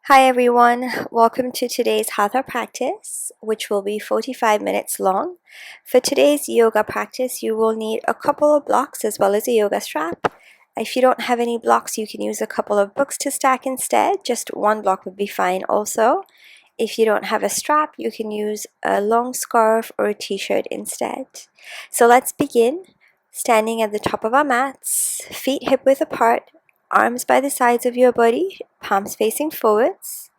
Hi everyone, welcome to today's Hatha practice, which will be 45 minutes long. For today's yoga practice, you will need a couple of blocks as well as a yoga strap. If you don't have any blocks, you can use a couple of books to stack instead. Just one block would be fine also. If you don't have a strap, you can use a long scarf or a t-shirt instead. So let's begin. Standing at the top of our mats, feet hip-width apart, arms by the sides of your body, palms facing forwards.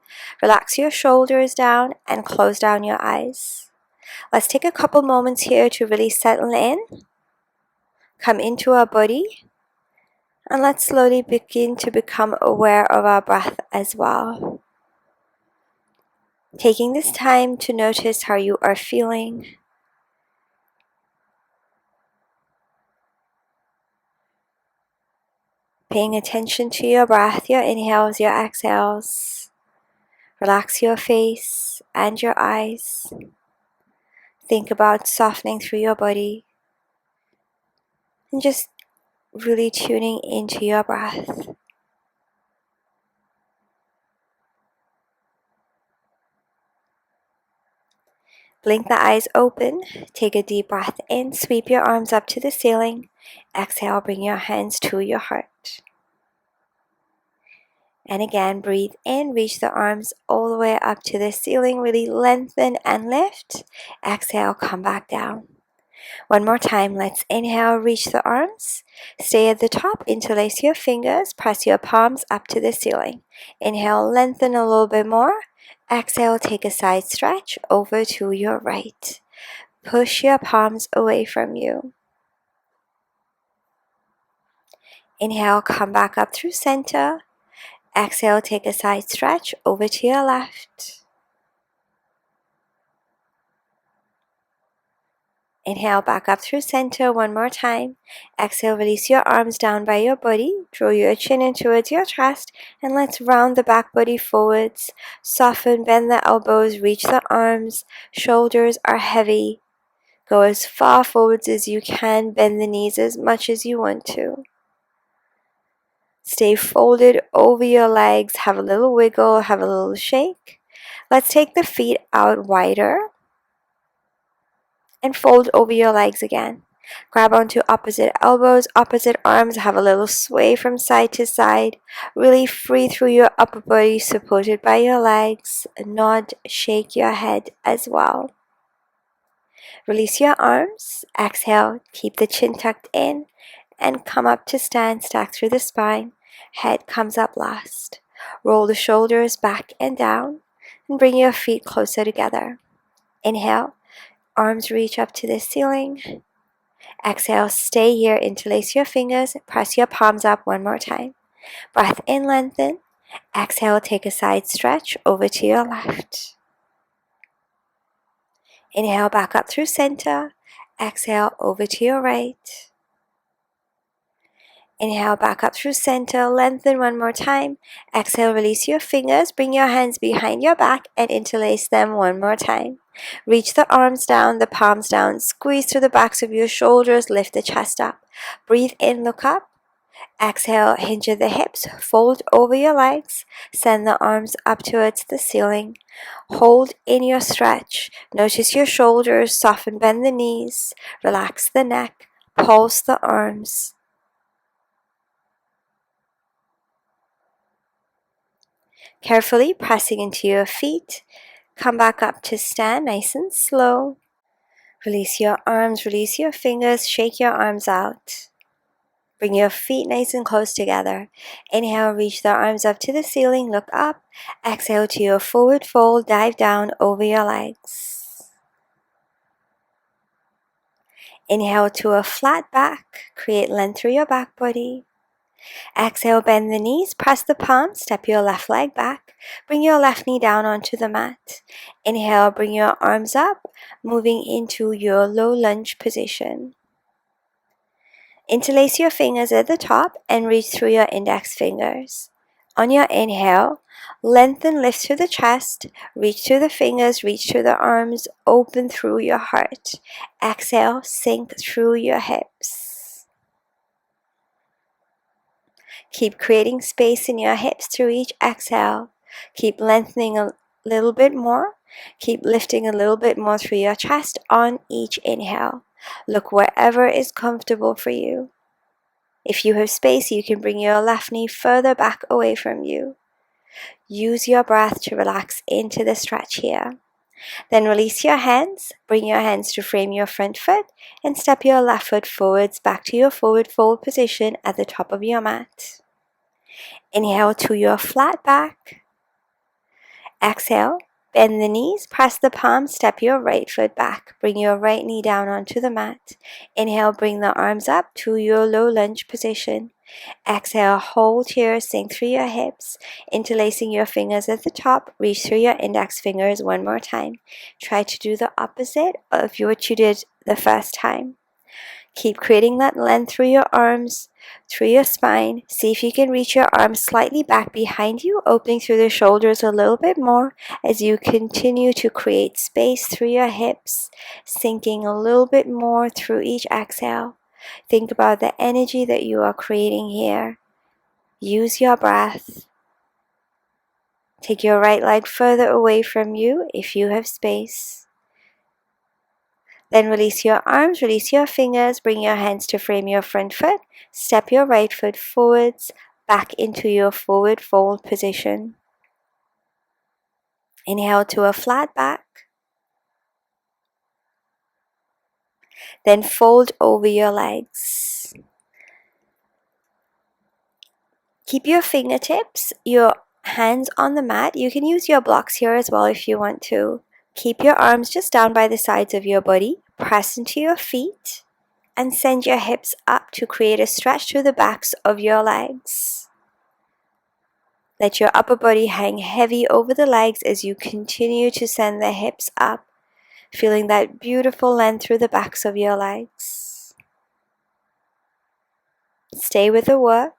Relax your shoulders down and close down your eyes. Let's take a couple moments here to really settle in, come into our body, and let's slowly begin to become aware of our breath as well. Taking this time to notice how you are feeling. Paying attention to your breath, your inhales, your exhales. Relax your face and your eyes. Think about softening through your body and just really tuning into your breath. Blink the eyes open, take a deep breath in, sweep your arms up to the ceiling. Exhale, bring your hands to your heart. And again, breathe in, reach the arms all the way up to the ceiling, really lengthen and lift. Exhale, come back down. One more time, let's inhale, reach the arms. Stay at the top, interlace your fingers, press your palms up to the ceiling. Inhale, lengthen a little bit more. Exhale, take a side stretch over to your right. Push your palms away from you. Inhale, come back up through center. Exhale, take a side stretch over to your left. Inhale, back up through center one more time. Exhale, release your arms down by your body. Draw your chin in towards your chest. And let's round the back body forwards. Soften, bend the elbows, reach the arms. Shoulders are heavy. Go as far forwards as you can. Bend the knees as much as you want to. Stay folded over your legs. Have a little wiggle, have a little shake. Let's take the feet out wider and fold over your legs again. Grab onto opposite elbows, opposite arms, have a little sway from side to side. Really free through your upper body, supported by your legs. Nod, shake your head as well. Release your arms. Exhale, keep the chin tucked in and come up to stand, stack through the spine. Head comes up last. Roll the shoulders back and down and bring your feet closer together. Inhale, arms reach up to the ceiling. Exhale, stay here, interlace your fingers, press your palms up one more time. Breath in, lengthen. Exhale, take a side stretch over to your left. Inhale, back up through center. Exhale, over to your right. Inhale, back up through center, lengthen one more time. Exhale, release your fingers, bring your hands behind your back and interlace them one more time. Reach the arms down, the palms down, squeeze through the backs of your shoulders, lift the chest up. Breathe in, look up. Exhale, hinge at the hips, fold over your legs, send the arms up towards the ceiling. Hold in your stretch. Notice your shoulders, soften, bend the knees, relax the neck, pulse the arms. Carefully pressing into your feet, come back up to stand nice and slow. Release your arms, release your fingers, shake your arms out. Bring your feet nice and close together. Inhale, reach the arms up to the ceiling, look up. Exhale to your forward fold, dive down over your legs. Inhale to a flat back, create length through your back body. Exhale, bend the knees, press the palms, step your left leg back. Bring your left knee down onto the mat. Inhale, bring your arms up, moving into your low lunge position. Interlace your fingers at the top and reach through your index fingers. On your inhale, lengthen, lift through the chest, reach through the fingers, reach through the arms, open through your heart. Exhale, sink through your hips. Keep creating space in your hips through each exhale. Keep lengthening a little bit more. Keep lifting a little bit more through your chest on each inhale. Look wherever is comfortable for you. If you have space, you can bring your left knee further back away from you. Use your breath to relax into the stretch here. Then release your hands, bring your hands to frame your front foot, and step your left foot forwards back to your forward fold position at the top of your mat. Inhale to your flat back. Exhale, bend the knees, press the palms, step your right foot back. Bring your right knee down onto the mat. Inhale, bring the arms up to your low lunge position. Exhale, hold here, sink through your hips, interlacing your fingers at the top. Reach through your index fingers one more time. Try to do the opposite of what you did the first time. Keep creating that length through your arms, through your spine. See if you can reach your arms slightly back behind you, opening through the shoulders a little bit more as you continue to create space through your hips, sinking a little bit more through each exhale. Think about the energy that you are creating here. Use your breath. Take your right leg further away from you if you have space. Then release your arms, release your fingers, bring your hands to frame your front foot. Step your right foot forwards, back into your forward fold position. Inhale to a flat back. Then fold over your legs. Keep your fingertips, your hands on the mat. You can use your blocks here as well if you want to. Keep your arms just down by the sides of your body. Press into your feet and send your hips up to create a stretch through the backs of your legs. Let your upper body hang heavy over the legs as you continue to send the hips up, feeling that beautiful length through the backs of your legs. Stay with the work.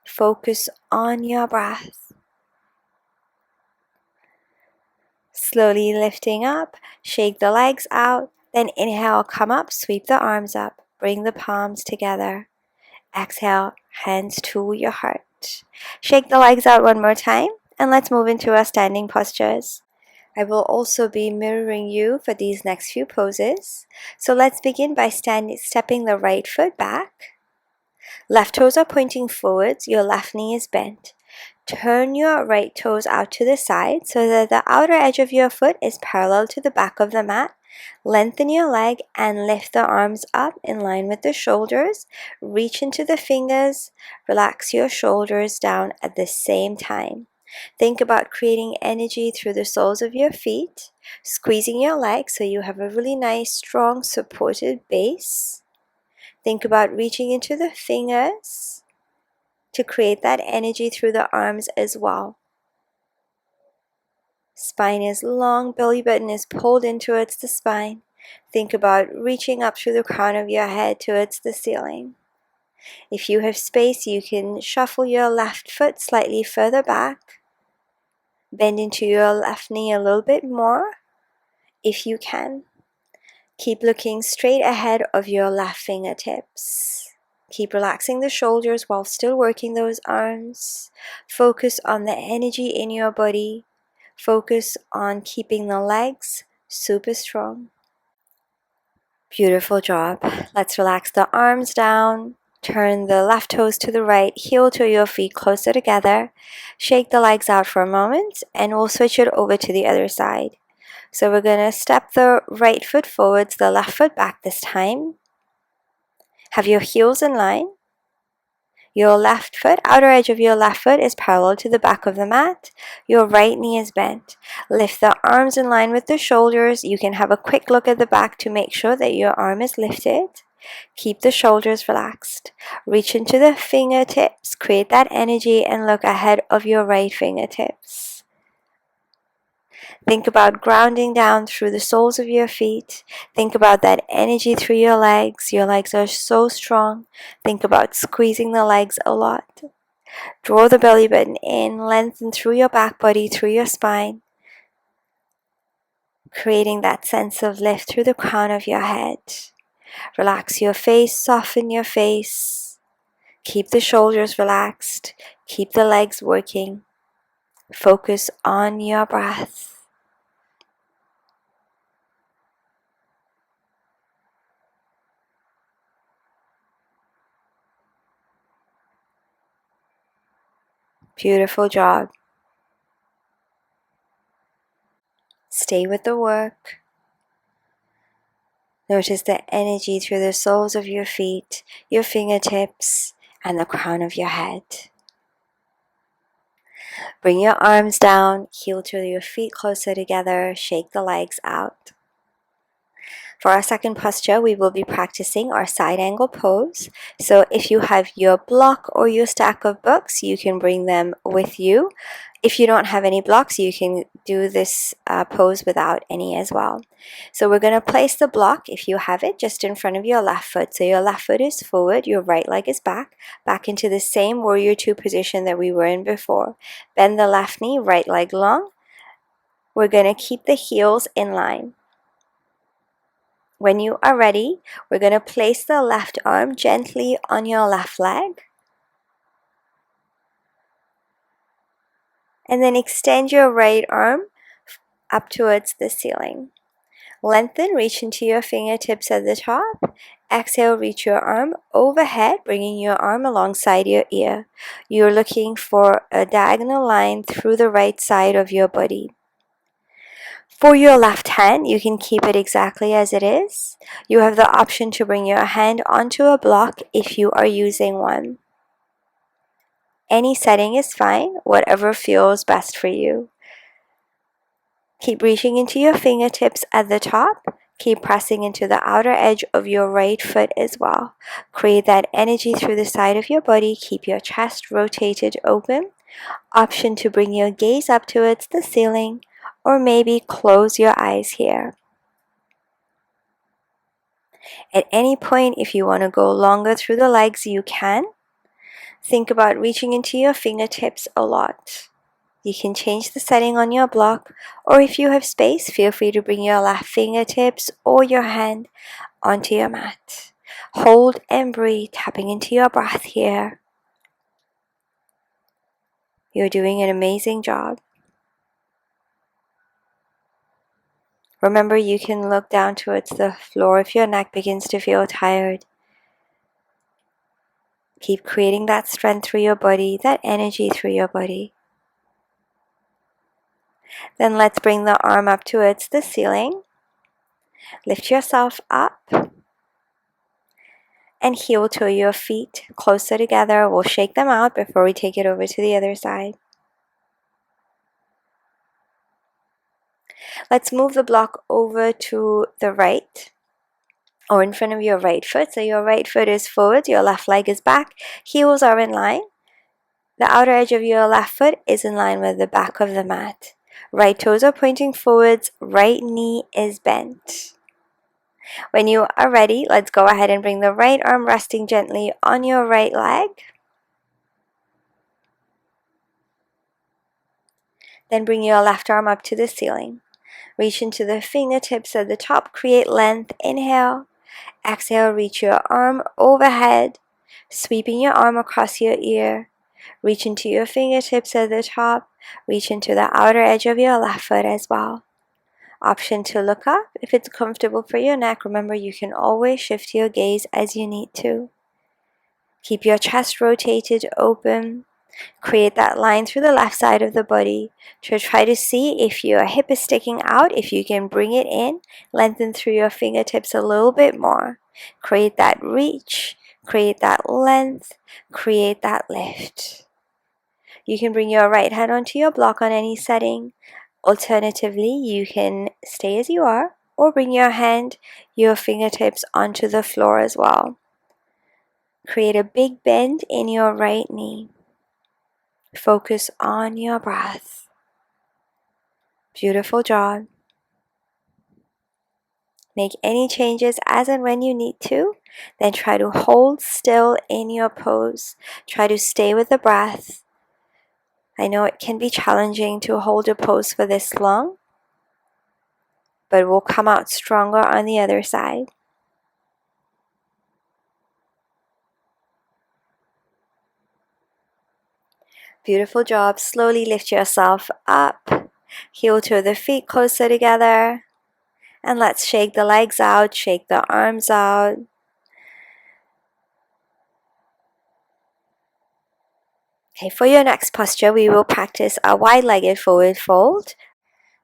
Focus on your breath. Slowly lifting up, shake the legs out, then inhale, come up, sweep the arms up, bring the palms together. Exhale, hands to your heart. Shake the legs out one more time, and let's move into our standing postures. I will also be mirroring you for these next few poses. So let's begin by stepping the right foot back. Left toes are pointing forwards, your left knee is bent. Turn your right toes out to the side so that the outer edge of your foot is parallel to the back of the mat. Lengthen your leg and lift the arms up in line with the shoulders. Reach into the fingers. Relax your shoulders down at the same time. Think about creating energy through the soles of your feet, squeezing your legs so you have a really nice, strong, supported base. Think about reaching into the fingers to create that energy through the arms as well. Spine is long, belly button is pulled in towards the spine. Think about reaching up through the crown of your head towards the ceiling. If you have space, you can shuffle your left foot slightly further back. Bend into your left knee a little bit more if you can. Keep looking straight ahead of your left fingertips. Keep relaxing the shoulders while still working those arms. Focus on the energy in your body. Focus on keeping the legs super strong. Beautiful job. Let's relax the arms down. Turn the left toes to the right, heel to your feet closer together. Shake the legs out for a moment and we'll switch it over to the other side. So we're going to step the right foot forwards, the left foot back this time. Have your heels in line. Your left foot, outer edge of your left foot is parallel to the back of the mat. Your right knee is bent. Lift the arms in line with the shoulders. You can have a quick look at the back to make sure that your arm is lifted. Keep the shoulders relaxed. Reach into the fingertips. Create that energy and look ahead of your right fingertips. Think about grounding down through the soles of your feet. Think about that energy through your legs. Your legs are so strong. Think about squeezing the legs a lot. Draw the belly button in, lengthen through your back body, through your spine. Creating that sense of lift through the crown of your head. Relax your face, soften your face. Keep the shoulders relaxed. Keep the legs working. Focus on your breath. Beautiful job. Stay with the work. Notice the energy through the soles of your feet, your fingertips, and the crown of your head. Bring your arms down, heel to your feet closer together, shake the legs out. For our second posture, we will be practicing our side angle pose. So if you have your block or your stack of books, you can bring them with you. If you don't have any blocks, you can do this pose without any as well. So we're going to place the block, if you have it, just in front of your left foot. So your left foot is forward, your right leg is back into the same warrior two position that we were in before. Bend the left knee, right leg long. We're going to keep the heels in line. When you are ready, we're going to place the left arm gently on your left leg. And then extend your right arm up towards the ceiling. Lengthen, reach into your fingertips at the top. Exhale, reach your arm overhead, bringing your arm alongside your ear. You're looking for a diagonal line through the right side of your body. For your left hand, you can keep it exactly as it is. You have the option to bring your hand onto a block if you are using one. Any setting is fine, whatever feels best for you. Keep reaching into your fingertips at the top. Keep pressing into the outer edge of your right foot as well. Create that energy through the side of your body. Keep your chest rotated open. Option to bring your gaze up towards the ceiling, or maybe close your eyes here. At any point, if you want to go longer through the legs, you can. Think about reaching into your fingertips a lot. You can change the setting on your block, or if you have space, feel free to bring your left fingertips or your hand onto your mat. Hold and breathe, tapping into your breath here. You're doing an amazing job. Remember, you can look down towards the floor if your neck begins to feel tired. Keep creating that strength through your body, that energy through your body. Then let's bring the arm up towards the ceiling. Lift yourself up and heel to your feet closer together. We'll shake them out before we take it over to the other side. Let's move the block over to the right, or in front of your right foot. So your right foot is forward, your left leg is back, heels are in line. The outer edge of your left foot is in line with the back of the mat. Right toes are pointing forwards, right knee is bent. When you are ready, let's go ahead and bring the right arm resting gently on your right leg. Then bring your left arm up to the ceiling. Reach into the fingertips at the top, create length. Inhale. Exhale, reach your arm overhead, sweeping your arm across your ear. Reach into your fingertips at the top. Reach into the outer edge of your left foot as well. Option to look up if it's comfortable for your neck. Remember, you can always shift your gaze as you need to. Keep your chest rotated open. Create that line through the left side of the body. Try to see if your hip is sticking out, if you can bring it in. Lengthen through your fingertips a little bit more. Create that reach, create that length, create that lift. You can bring your right hand onto your block on any setting. Alternatively, you can stay as you are, or bring your hand, your fingertips onto the floor as well. Create a big bend in your right knee. Focus on your breath. Beautiful job. Make any changes as and when you need to. Then try to hold still in your pose. Try to stay with the breath. I know it can be challenging to hold a pose for this long, but we'll come out stronger on the other side. Beautiful job. Slowly lift yourself up. Heel to the feet closer together. And let's shake the legs out, shake the arms out. Okay, for your next posture, we will practice a wide-legged forward fold.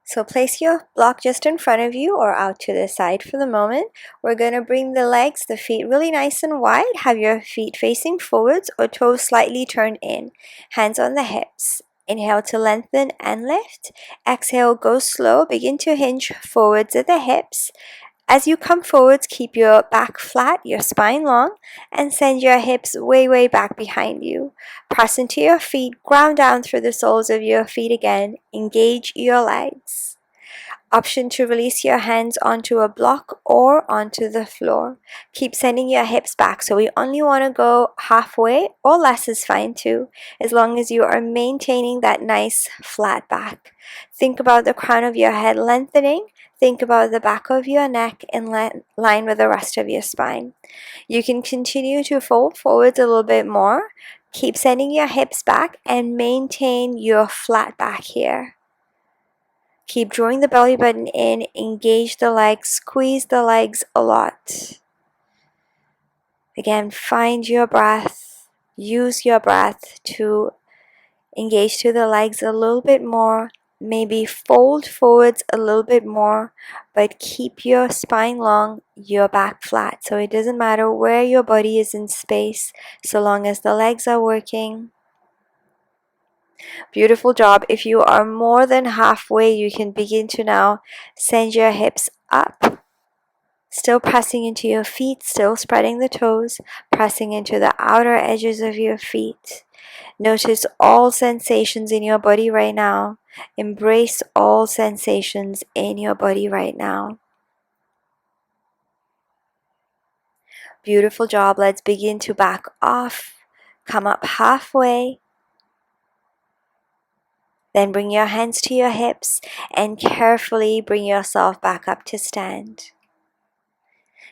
So place your block just in front of you or out to the side for the moment. We're going to bring the legs, the feet really nice and wide. Have your feet facing forwards or toes slightly turned in. Hands on the hips. Inhale to lengthen and lift. Exhale, go slow. Begin to hinge forwards at the hips. As you come forwards, keep your back flat, your spine long, and send your hips way, way back behind you. Press into your feet, ground down through the soles of your feet again. Engage your legs. Option to release your hands onto a block or onto the floor. Keep sending your hips back, so we only want to go halfway, or less is fine too, as long as you are maintaining that nice flat back. Think about the crown of your head lengthening. Think about the back of your neck in line with the rest of your spine. You can continue to fold forwards a little bit more. Keep sending your hips back and maintain your flat back here. Keep drawing the belly button in, engage the legs, squeeze the legs a lot. Again, find your breath, use your breath to engage to the legs a little bit more, maybe fold forwards a little bit more, but keep your spine long, your back flat. So it doesn't matter where your body is in space, so long as the legs are working. Beautiful job. If you are more than halfway, you can begin to now send your hips up. Still pressing into your feet, still spreading the toes, pressing into the outer edges of your feet. Notice all sensations in your body right now. Embrace all sensations in your body right now. Beautiful job. Let's begin to back off. Come up halfway. Then bring your hands to your hips and carefully bring yourself back up to stand.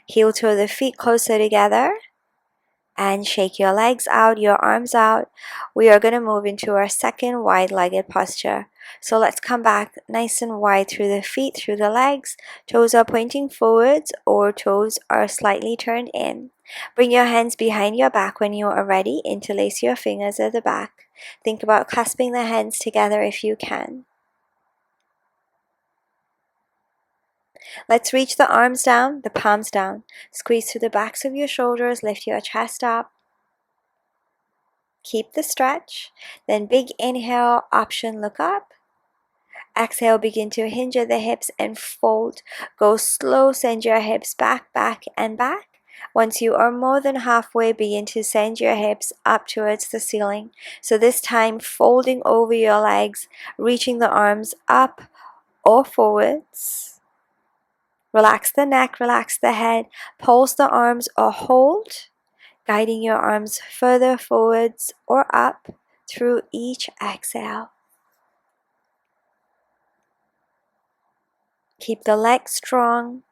Heel to the feet closer together and shake your legs out, your arms out. We are going to move into our second wide-legged posture. So let's come back nice and wide through the feet, through the legs. Toes are pointing forwards or toes are slightly turned in. Bring your hands behind your back when you are ready. Interlace your fingers at the back. Think about clasping the hands together if you can. Let's reach the arms down, the palms down. Squeeze through the backs of your shoulders, lift your chest up. Keep the stretch. Then big inhale, option look up. Exhale, begin to hinge at the hips and fold. Go slow, send your hips back, back, and back. Once you are more than halfway, begin to send your hips up towards the ceiling. So this time, folding over your legs, reaching the arms up or forwards. Relax the neck, relax the head, pulse the arms or hold, guiding your arms further forwards or up through each exhale. Keep the legs strong,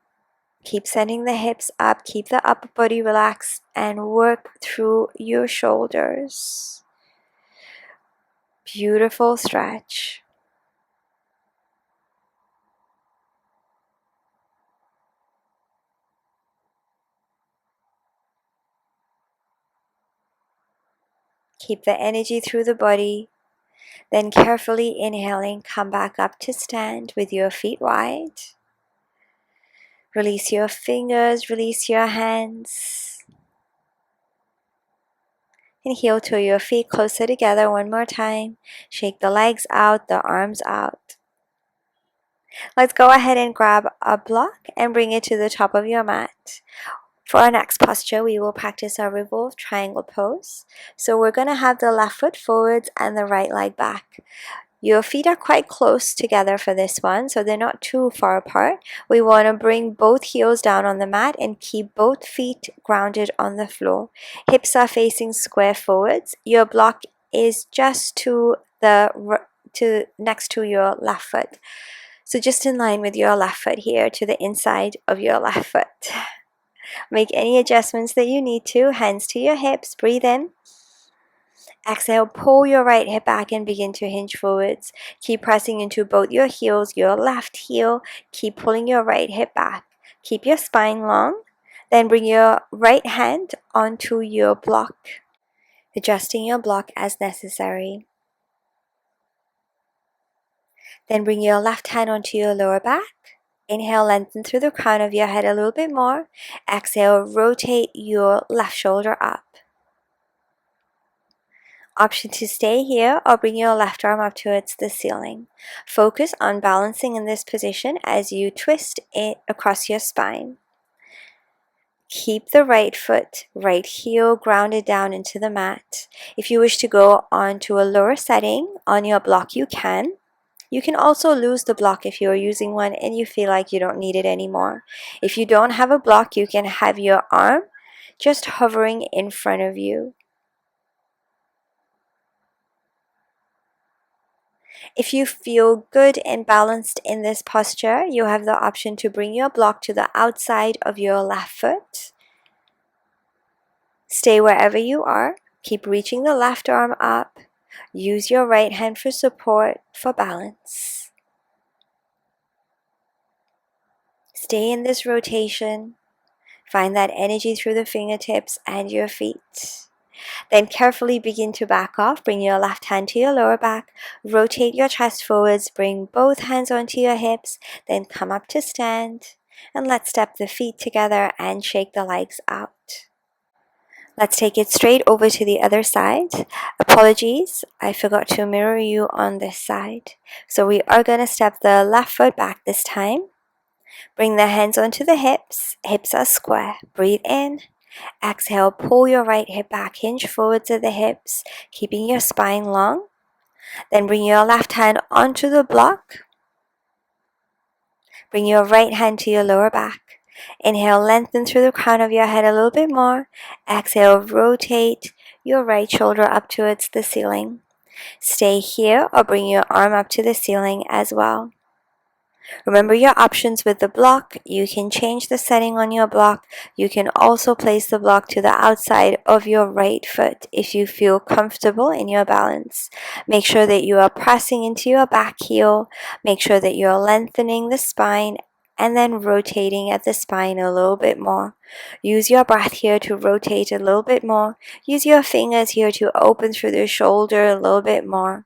keep sending the hips up, keep the upper body relaxed, and work through your shoulders. Beautiful stretch. Keep the energy through the body. Then carefully inhaling, come back up to stand with your feet wide. Release your fingers, release your hands. And heel to your feet closer together one more time. Shake the legs out, the arms out. Let's go ahead and grab a block and bring it to the top of your mat. For our next posture, we will practice our revolved triangle pose. So we're going to have the left foot forwards and the right leg back. Your feet are quite close together for this one, so they're not too far apart. We want to bring both heels down on the mat and keep both feet grounded on the floor. Hips are facing square forwards. Your block is just next to your left foot. So just in line with your left foot here, to the inside of your left foot. Make any adjustments that you need to. Hands to your hips. Breathe in. Exhale, pull your right hip back and begin to hinge forwards. Keep pressing into both your heels, your left heel. Keep pulling your right hip back. Keep your spine long. Then bring your right hand onto your block, adjusting your block as necessary. Then bring your left hand onto your lower back. Inhale, lengthen through the crown of your head a little bit more. Exhale, rotate your left shoulder up. Option to stay here or bring your left arm up towards the ceiling. Focus on balancing in this position as you twist it across your spine. Keep the right foot, right heel grounded down into the mat. If you wish to go on to a lower setting on your block, you can. You can also lose the block if you're using one and you feel like you don't need it anymore. If you don't have a block, you can have your arm just hovering in front of you. If you feel good and balanced in this posture, you have the option to bring your block to the outside of your left foot. Stay wherever you are. Keep reaching the left arm up. Use your right hand for support, for balance. Stay in this rotation. Find that energy through the fingertips and your feet. Then carefully begin to back off. Bring your left hand to your lower back. Rotate your chest forwards. Bring both hands onto your hips. Then come up to stand. And let's step the feet together and shake the legs out. Let's take it straight over to the other side. Apologies, I forgot to mirror you on this side. So we are going to step the left foot back this time. Bring the hands onto the hips. Hips are square. Breathe in. Exhale, pull your right hip back, hinge forwards at the hips, keeping your spine long. Then bring your left hand onto the block. Bring your right hand to your lower back. Inhale, lengthen through the crown of your head a little bit more. Exhale, rotate your right shoulder up towards the ceiling. Stay here or bring your arm up to the ceiling as well. Remember your options with the block. You can change the setting on your block. You can also place the block to the outside of your right foot if you feel comfortable in your balance. Make sure that you are pressing into your back heel. Make sure that you're lengthening the spine and then rotating at the spine a little bit more. Use your breath here to rotate a little bit more. Use your fingers here to open through the shoulder a little bit more.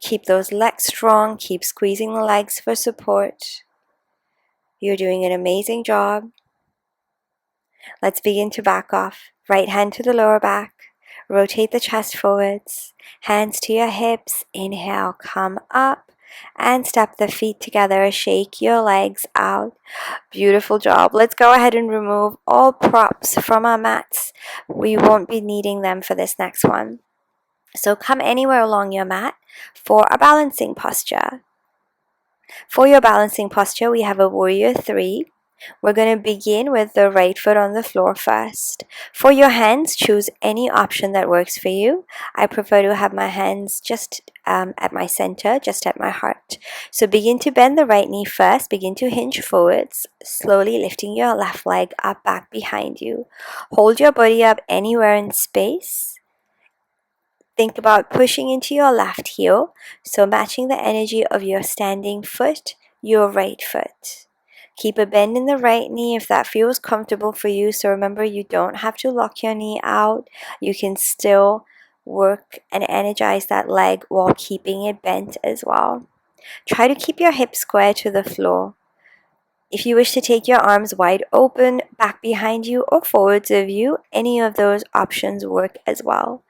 Keep those legs strong. Keep squeezing the legs for support. You're doing an amazing job. Let's begin to back off. Right hand to the lower back. Rotate the chest forwards. Hands to your hips. Inhale, come up. And step the feet together. Shake your legs out. Beautiful job. Let's go ahead and remove all props from our mats. We won't be needing them for this next one. So come anywhere along your mat for a balancing posture. For your balancing posture, we have a warrior 3. We're going to begin with the right foot on the floor first. For your hands, choose any option that works for you. I prefer to have my hands just at my center, just at my heart. So begin to bend the right knee first. Begin to hinge forwards, slowly lifting your left leg up back behind you. Hold your body up anywhere in space. Think about pushing into your left heel, so matching the energy of your standing foot, your right foot. Keep a bend in the right knee if that feels comfortable for you. So remember, you don't have to lock your knee out. You can still work and energize that leg while keeping it bent as well. Try to keep your hips square to the floor. If you wish to take your arms wide open, back behind you or forwards of you, any of those options work as well.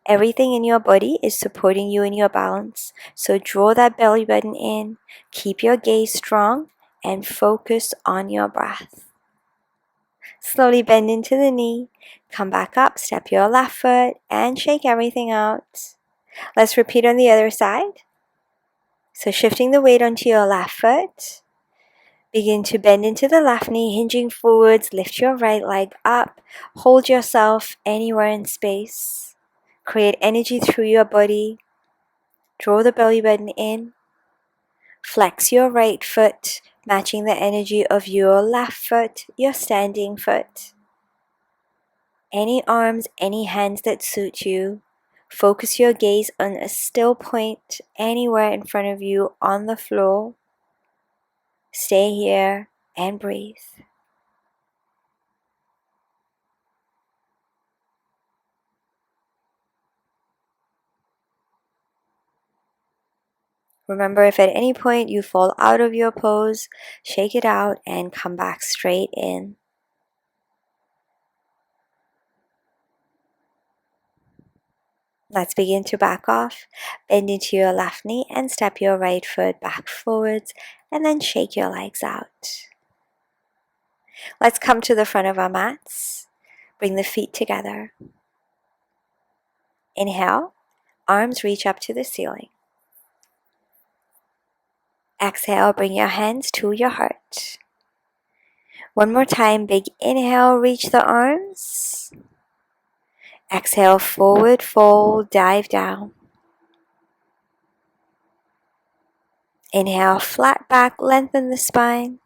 Everything in your body is supporting you in your balance. So draw that belly button in, keep your gaze strong, and focus on your breath. Slowly bend into the knee, come back up, step your left foot, and shake everything out. Let's repeat on the other side. So shifting the weight onto your left foot. Begin to bend into the left knee, hinging forwards, lift your right leg up, hold yourself anywhere in space. Create energy through your body. Draw the belly button in. Flex your right foot, matching the energy of your left foot, your standing foot. Any arms, any hands that suit you. Focus your gaze on a still point anywhere in front of you on the floor. Stay here and breathe. Remember, if at any point you fall out of your pose, shake it out and come back straight in. Let's begin to back off. Bend into your left knee and step your right foot back forwards, and then shake your legs out. Let's come to the front of our mats. Bring the feet together. Inhale, arms reach up to the ceiling. Exhale, bring your hands to your heart. One more time, big inhale, reach the arms. Exhale, forward fold, dive down. Inhale, flat back, lengthen the spine.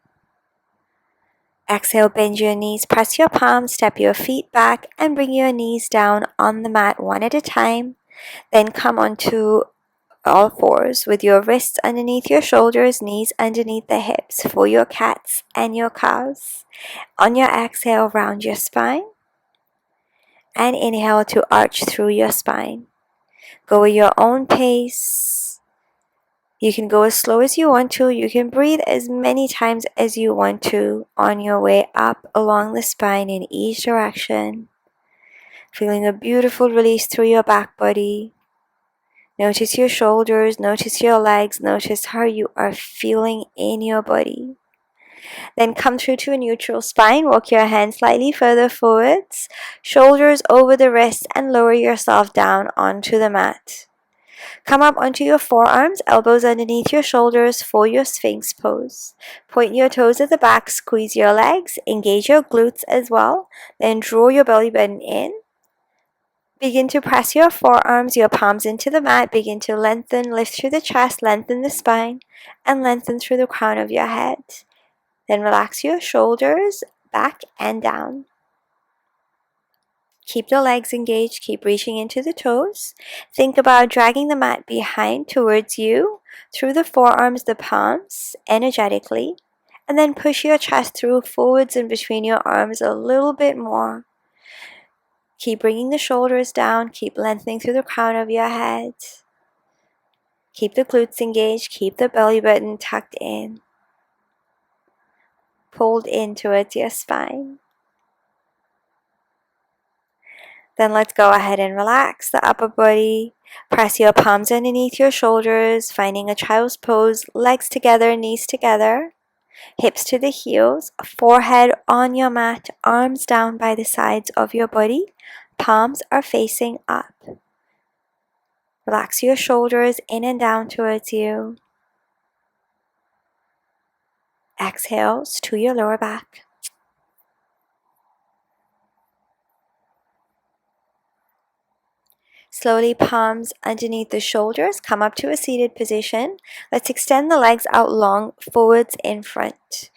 Exhale, bend your knees, press your palms, step your feet back, and bring your knees down on the mat one at a time. Then come onto all fours with your wrists underneath your shoulders, knees underneath the hips for your cats and your cows. On your exhale, round your spine. And inhale to arch through your spine. Go at your own pace. You can go as slow as you want to. You can breathe as many times as you want to on your way up along the spine in each direction. Feeling a beautiful release through your back body. Notice your shoulders, notice your legs, notice how you are feeling in your body. Then come through to a neutral spine. Walk your hands slightly further forwards, shoulders over the wrists, and lower yourself down onto the mat. Come up onto your forearms, elbows underneath your shoulders for your Sphinx pose. Point your toes at the back, squeeze your legs, engage your glutes as well. Then draw your belly button in. Begin to press your forearms, your palms into the mat. Begin to lengthen, lift through the chest, lengthen the spine, and lengthen through the crown of your head. Then relax your shoulders, back and down. Keep the legs engaged, keep reaching into the toes. Think about dragging the mat behind towards you, through the forearms, the palms, energetically. And then push your chest through forwards and between your arms a little bit more. Keep bringing the shoulders down, keep lengthening through the crown of your head. Keep the glutes engaged, keep the belly button tucked in. Pulled in towards your spine. Then let's go ahead and relax the upper body. Press your palms underneath your shoulders, finding a child's pose, legs together, knees together, hips to the heels, forehead on your mat, arms down by the sides of your body, palms are facing up. Relax your shoulders in and down towards you. Exhales to your lower back. Slowly, palms underneath the shoulders, come up to a seated position. Let's extend the legs out long, forwards in front.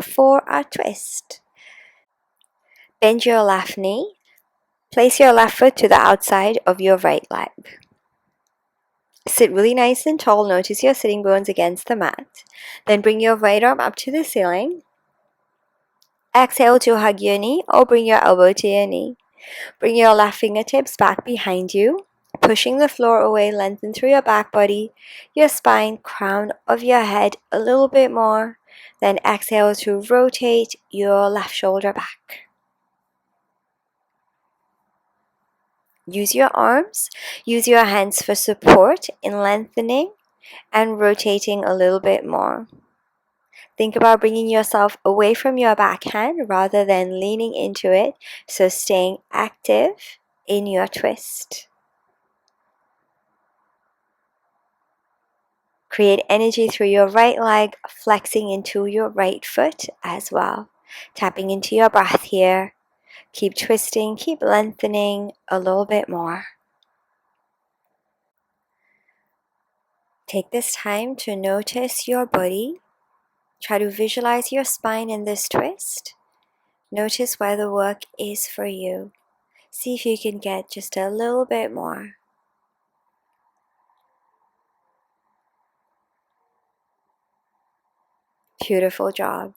For our twist. Bend your left knee. Place your left foot to the outside of your right leg. Sit really nice and tall. Notice your sitting bones against the mat. Then bring your right arm up to the ceiling. Exhale to hug your knee or bring your elbow to your knee. Bring your left fingertips back behind you. Pushing the floor away, lengthen through your back body, your spine, crown of your head a little bit more. Then exhale to rotate your left shoulder back. Use your arms, use your hands for support in lengthening and rotating a little bit more. Think about bringing yourself away from your backhand rather than leaning into it, so staying active in your twist. Create energy through your right leg, flexing into your right foot as well. Tapping into your breath here. Keep twisting, keep lengthening a little bit more. Take this time to notice your body. Try to visualize your spine in this twist. Notice where the work is for you. See if you can get just a little bit more. Beautiful job.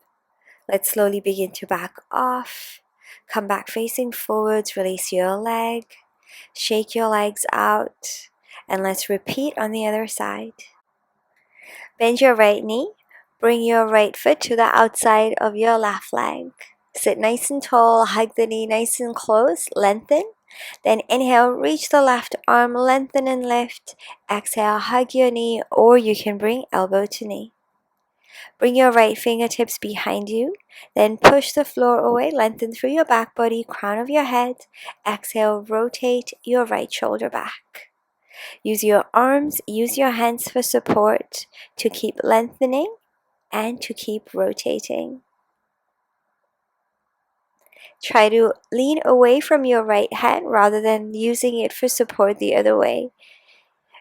Let's slowly begin to back off. Come back facing forwards, release your leg. Shake your legs out. And let's repeat on the other side. Bend your right knee. Bring your right foot to the outside of your left leg. Sit nice and tall, hug the knee nice and close, lengthen. Then inhale, reach the left arm, lengthen and lift. Exhale, hug your knee, or you can bring elbow to knee. Bring your right fingertips behind you, then push the floor away, lengthen through your back body, crown of your head. Exhale, rotate your right shoulder back. Use your arms, use your hands for support to keep lengthening and to keep rotating. Try to lean away from your right hand rather than using it for support the other way.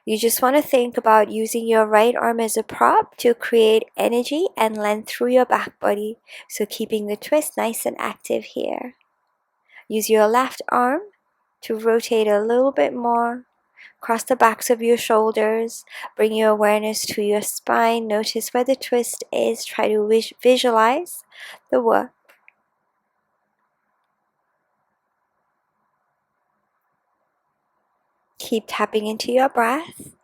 You just want to think about using your right arm as a prop to create energy and length through your back body, so keeping the twist nice and active here. Use your left arm to rotate a little bit more. Cross the backs of your shoulders. Bring your awareness to your spine. Notice where the twist is. Try to visualize the work. Keep tapping into your breath.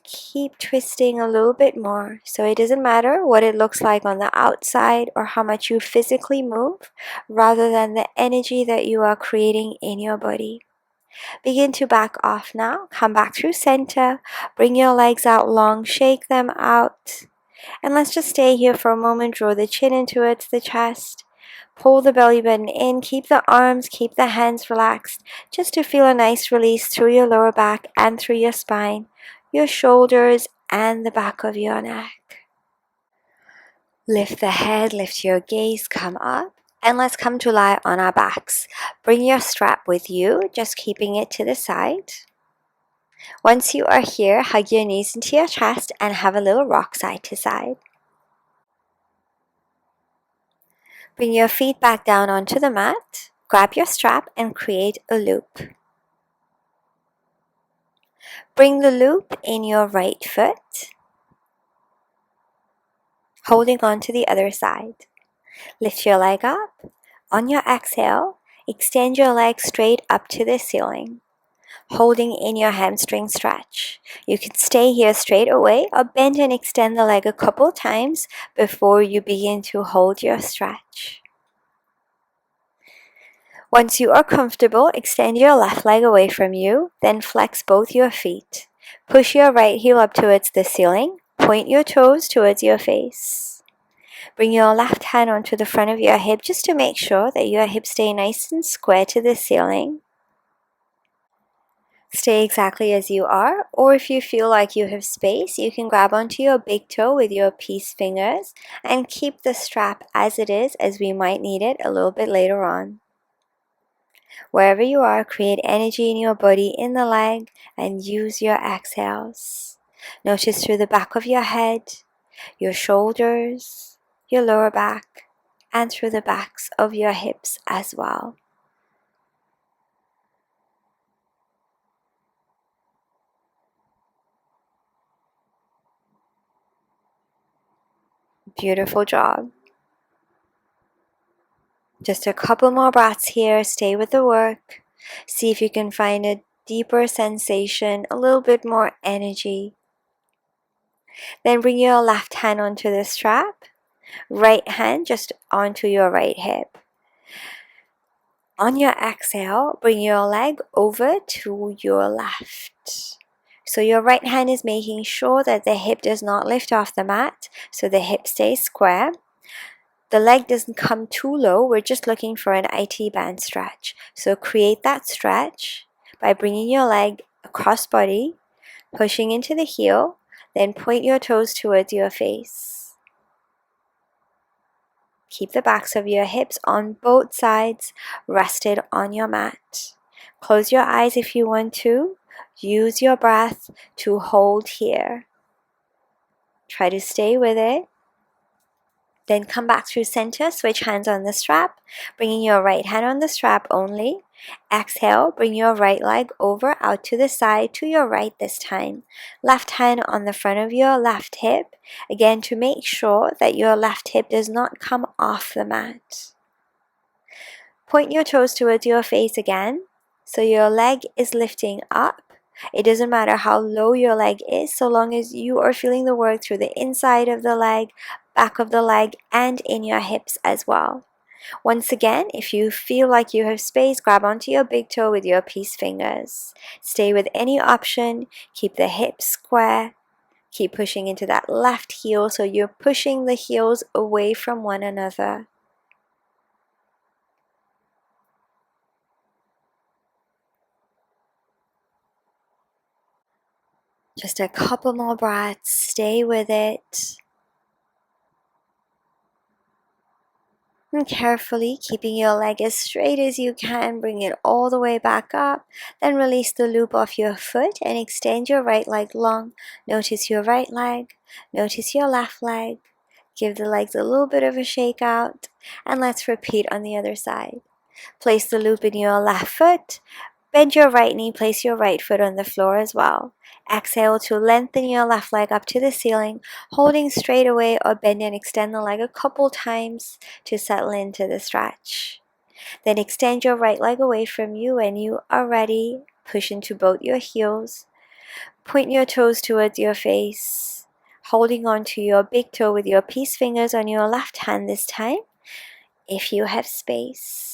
Keep twisting a little bit more. So it doesn't matter what it looks like on the outside or how much you physically move, rather than the energy that you are creating in your body. Begin to back off now. Come back through center. Bring your legs out long. Shake them out. And let's just stay here for a moment. Draw the chin in towards the chest. Pull the belly button in. Keep the arms, keep the hands relaxed, just to feel a nice release through your lower back and through your spine, your shoulders, and the back of your neck. Lift the head, lift your gaze, come up. And let's come to lie on our backs. Bring your strap with you, just keeping it to the side. Once you are here, hug your knees into your chest and have a little rock side to side. Bring your feet back down onto the mat. Grab your strap and create a loop. Bring the loop in your right foot, holding on to the other side. Lift your leg up. On your exhale, extend your leg straight up to the ceiling, holding in your hamstring stretch. You can stay here straight away or bend and extend the leg a couple times before you begin to hold your stretch. Once you are comfortable, extend your left leg away from you, then flex both your feet. Push your right heel up towards the ceiling. Point your toes towards your face. Bring your left hand onto the front of your hip just to make sure that your hips stay nice and square to the ceiling. Stay exactly as you are, or if you feel like you have space, you can grab onto your big toe with your peace fingers and keep the strap as it is, as we might need it a little bit later on. Wherever you are, create energy in your body, in the leg, and use your exhales. Notice through the back of your head, your shoulders, your lower back, and through the backs of your hips as well. Beautiful job. Just a couple more breaths here. Stay with the work. See if you can find a deeper sensation, a little bit more energy. Then bring your left hand onto the strap, right hand just onto your right hip. On your exhale, bring your leg over to your left. So your right hand is making sure that the hip does not lift off the mat, so the hip stays square. The leg doesn't come too low. We're just looking for an IT band stretch. So create that stretch by bringing your leg across body, pushing into the heel, then point your toes towards your face. Keep the backs of your hips on both sides rested on your mat. Close your eyes if you want to. Use your breath to hold here. Try to stay with it. Then come back through center, switch hands on the strap, bringing your right hand on the strap only. Exhale, bring your right leg over out to the side to your right this time. Left hand on the front of your left hip, again to make sure that your left hip does not come off the mat. Point your toes towards your face again, so your leg is lifting up. It doesn't matter how low your leg is, so long as you are feeling the work through the inside of the leg, back of the leg, and in your hips as well. Once again, if you feel like you have space, grab onto your big toe with your peace fingers. Stay with any option, keep the hips square, keep pushing into that left heel so you're pushing the heels away from one another. Just a couple more breaths, stay with it. And carefully, keeping your leg as straight as you can, bring it all the way back up. Then release the loop off your foot and extend your right leg long. Notice your right leg, notice your left leg. Give the legs a little bit of a shake out. And let's repeat on the other side. Place the loop in your left foot. Bend your right knee, place your right foot on the floor as well. Exhale to lengthen your left leg up to the ceiling, holding straight away or bend and extend the leg a couple times to settle into the stretch. Then extend your right leg away from you and you are ready. Push into both your heels. Point your toes towards your face, holding on to your big toe with your peace fingers on your left hand this time, if you have space.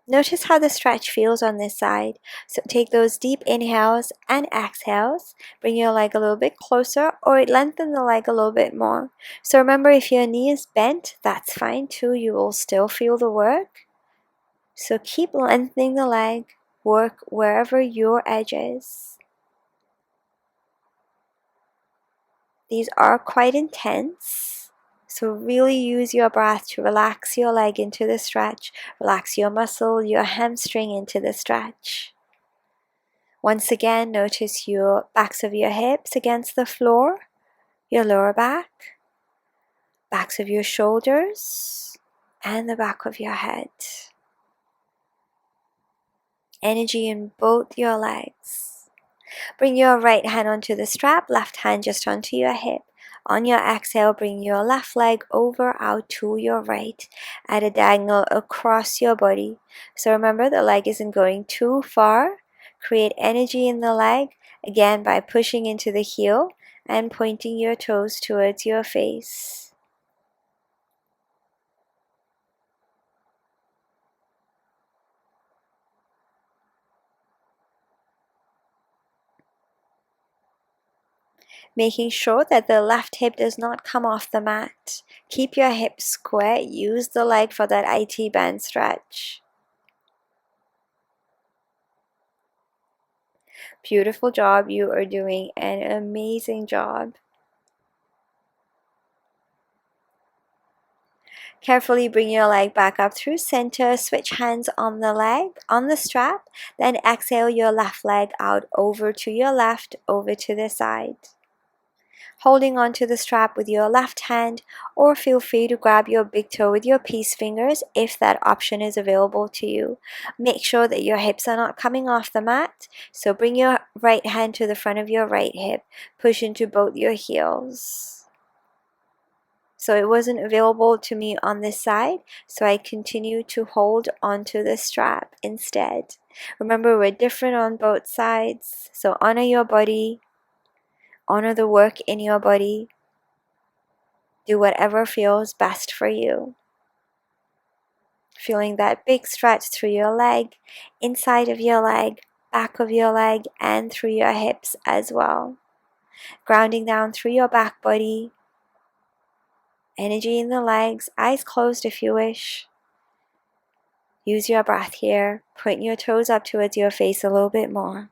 Notice how the stretch feels on this side. So take those deep inhales and exhales. Bring your leg a little bit closer or lengthen the leg a little bit more. So remember, if your knee is bent, that's fine too. You will still feel the work. So keep lengthening the leg. Work wherever your edge is. These are quite intense. So really use your breath to relax your leg into the stretch. Relax your muscle, your hamstring into the stretch. Once again, notice your backs of your hips against the floor, your lower back, backs of your shoulders, and the back of your head. Energy in both your legs. Bring your right hand onto the strap, left hand just onto your hip. On your exhale, bring your left leg over out to your right at a diagonal across your body. So remember, the leg isn't going too far. Create energy in the leg, again by pushing into the heel and pointing your toes towards your face. Making sure that the left hip does not come off the mat. Keep your hips square. Use the leg for that IT band stretch. Beautiful job. You are doing an amazing job. Carefully bring your leg back up through center. Switch hands on the leg, on the strap. Then exhale your left leg out over to your left, over to the side. Holding onto the strap with your left hand, or feel free to grab your big toe with your peace fingers if that option is available to you. Make sure that your hips are not coming off the mat, so bring your right hand to the front of your right hip. Push into both your heels. So it wasn't available to me on this side, so I continue to hold onto the strap instead. Remember, we're different on both sides, so honor your body. Honor the work in your body. Do whatever feels best for you. Feeling that big stretch through your leg, inside of your leg, back of your leg, and through your hips as well. Grounding down through your back body. Energy in the legs, eyes closed if you wish. Use your breath here. Point your toes up towards your face a little bit more.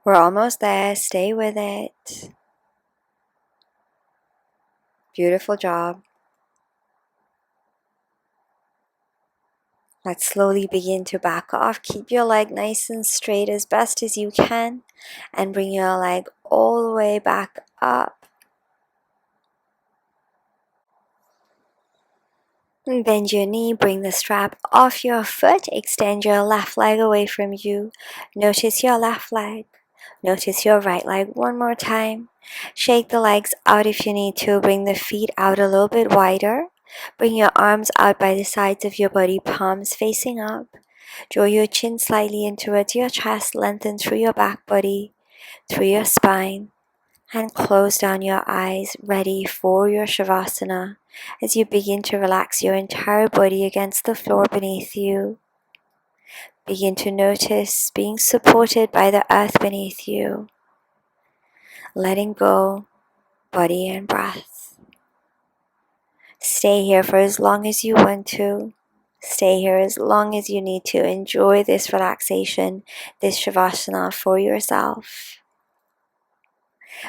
We're almost there. Stay with it. Beautiful job. Let's slowly begin to back off. Keep your leg nice and straight as best as you can, and bring your leg all the way back up. And bend your knee, bring the strap off your foot, extend your left leg away from you. Notice your left leg. Notice your right leg one more time. Shake the legs out if you need to. Bring the feet out a little bit wider. Bring your arms out by the sides of your body, palms facing up. Draw your chin slightly in towards your chest, lengthen through your back body, through your spine, and close down your eyes, ready for your Shavasana as you begin to relax your entire body against the floor beneath you. Begin to notice being supported by the earth beneath you, letting go, body and breath. Stay here for as long as you want to. Stay here as long as you need to. Enjoy this relaxation, this Shavasana for yourself.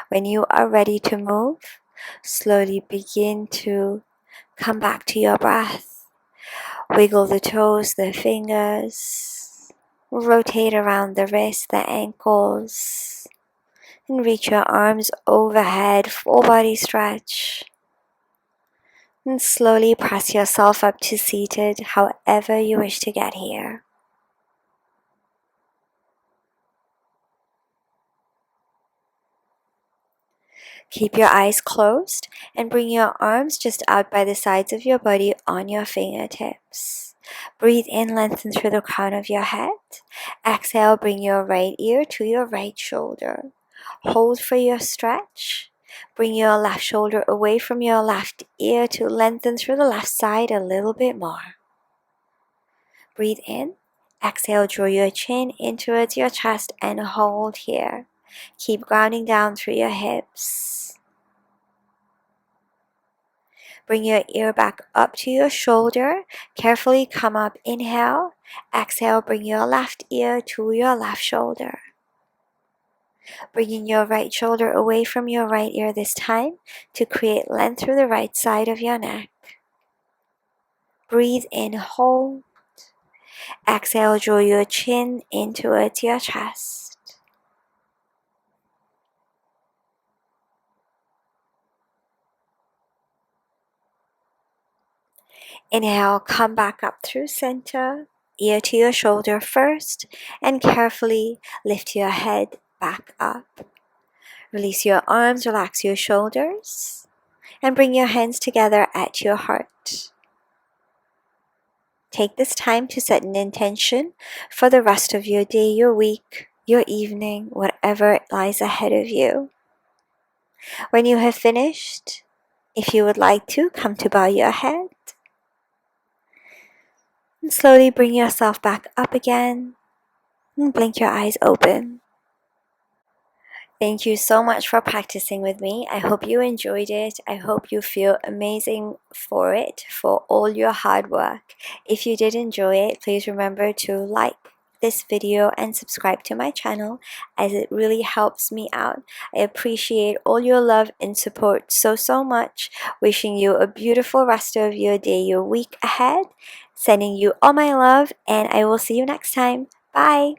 When you are ready to move, slowly begin to come back to your breath. Wiggle the toes, the fingers. Rotate around the wrists, the ankles. And reach your arms overhead, full body stretch. And slowly press yourself up to seated, however you wish to get here. Keep your eyes closed and bring your arms just out by the sides of your body on your fingertips. Breathe in, lengthen through the crown of your head. Exhale, bring your right ear to your right shoulder. Hold for your stretch. Bring your left shoulder away from your left ear to lengthen through the left side a little bit more. Breathe in. Exhale, draw your chin in towards your chest and hold here. Keep grounding down through your hips. Bring your ear back up to your shoulder. Carefully come up. Inhale. Exhale, bring your left ear to your left shoulder. Bringing your right shoulder away from your right ear this time to create length through the right side of your neck. Breathe in, hold. Exhale, draw your chin in towards your chest. Inhale, come back up through center, ear to your shoulder first, and carefully lift your head back up. Release your arms, relax your shoulders, and bring your hands together at your heart. Take this time to set an intention for the rest of your day, your week, your evening, whatever lies ahead of you. When you have finished, if you would like to, come to bow your head. And slowly bring yourself back up again and blink your eyes open. Thank you so much for practicing with me. I hope you enjoyed it. I hope you feel amazing for it, for all your hard work. If you did enjoy it, please remember to like this video and subscribe to my channel, as it really helps me out. I appreciate all your love and support so much. Wishing you a beautiful rest of your day, your week ahead. Sending you all my love, and I will see you next time. Bye!